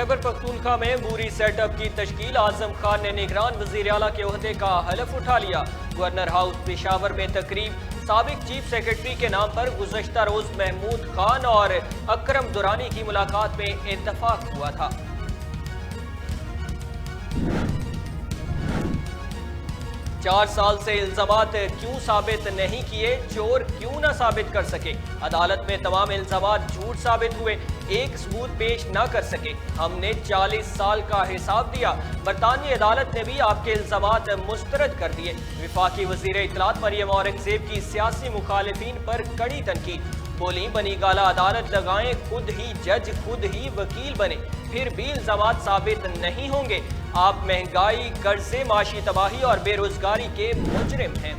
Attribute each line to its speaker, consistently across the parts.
Speaker 1: खैबर पख्तूनख्वा में बूरी सेटअप की तश्कील। आजम खान ने निगरान वज़ीर आला के ओहदे का हलफ उठा लिया। गवर्नर हाउस पेशावर में तकरीब। साबिक चीफ सेक्रेटरी के नाम पर गुज़श्ता रोज महमूद खान और अकरम दुरानी की मुलाकात में इत्तफाक हुआ था। 4 साल से इल्जामात क्यों साबित नहीं किए, चोर क्यों ना साबित कर सके। अदालत में तमाम इल्जामात झूठ साबित हुए, एक सबूत पेश न कर सके। हमने 40 साल का हिसाब दिया। बरतानवी अदालत ने भी आपके इल्जामात मुस्तरद कर दिए। विफाकी वजीर इत्तलात मरियम औरंगजेब की सियासी मुखालिफिन पर कड़ी तनकीद। बोली बनी गाला अदालत लगाएं, खुद ही जज खुद ही वकील बने, फिर भी इल्जामात साबित नहीं होंगे। आप महंगाई, कर्जे, माशी तबाही और बेरोजगारी के मुजरिम हैं।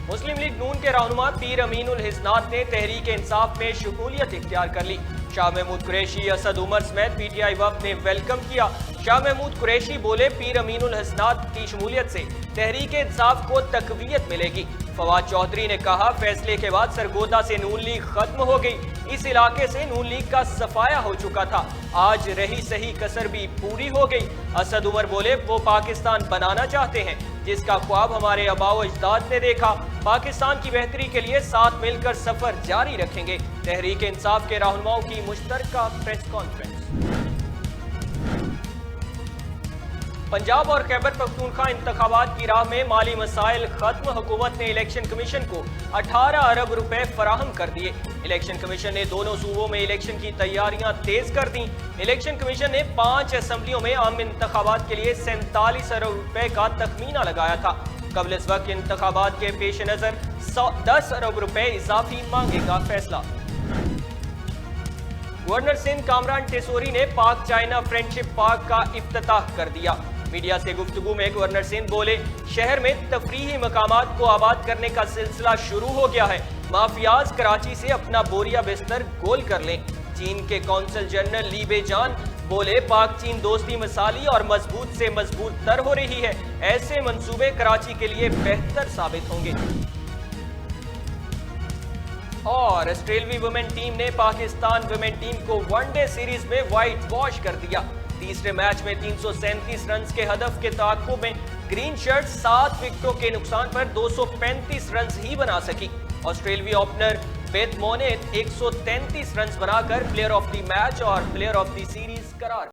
Speaker 1: मुस्लिम लीग नून के रहनुमा पीर अमीनुल हिस्नात ने तहरीक इंसाफ में शमूलियत इख्तियार कर ली। शाह महमूद कुरैशी, असद उमर समेत पीटीआई वफ्द ने वेलकम किया। शाह महमूद कुरैशी बोले, पीर अमीनुल हिस्नात की शमूलियत से तहरीक इंसाफ को तकवीयत मिलेगी। फवाद चौधरी ने कहा, फैसले के बाद सरगोदा से नून लीग खत्म हो गई। इस इलाके से नून लीग का सफाया हो चुका था, आज रही सही कसर भी पूरी हो गई। असद उमर बोले, वो पाकिस्तान बनाना चाहते हैं जिसका ख्वाब हमारे आबाओ अजदाद ने देखा। पाकिस्तान की बेहतरी के लिए साथ मिलकर सफर जारी रखेंगे। तहरीक इंसाफ के रहनुमाओं की मुश्तरका प्रेस कॉन्फ्रेंस। पंजाब और खैबर पख्तूनख्वा इंतखाबात की राह में माली मसाइल खत्म। हुकूमत ने इलेक्शन कमीशन को 18 अरब रुपए फराहम कर दिए। इलेक्शन कमीशन ने दोनों सूबों में इलेक्शन की तैयारियां तेज कर दी। इलेक्शन कमीशन ने 5 असम्बलियों में आम इंतखाबात के लिए 47 अरब रुपए का तखमीना लगाया था। कबल इस वक्त इंतखाबात के पेश नजर 10 अरब रुपए इजाफी मांगेगा फैसला। गवर्नर सिंध कामरान टेसोरी ने पाक चाइना फ्रेंडशिप पार्क का इफ्तिताह कर दिया। मीडिया से गुफ्तगू में गवर्नर सिंध बोले, शहर में तफरीही मकामात को आबाद करने का सिलसिला शुरू हो गया है। माफियाज कराची से अपना बोरिया बिस्तर गोल कर लें। चीन के कौंसल जनरल ली बेजान बोले, पाक चीन दोस्ती मिसाली और मजबूत से मजबूत तर हो रही है। ऐसे मंसूबे कराची के लिए बेहतर साबित होंगे। और ऑस्ट्रेलवी वुमेन टीम ने पाकिस्तान वुमेन टीम को वनडे सीरीज में व्हाइट वॉश कर दिया। तीसरे मैच में 337 रन के हदफ के ताक़ुब में ग्रीन शर्ट 7 विकेटों के नुकसान पर 235 रन ही बना सकी। ऑस्ट्रेलवी ओपनर बेथ मोने 133 रन बनाकर प्लेयर ऑफ द मैच और प्लेयर ऑफ द सीरीज करार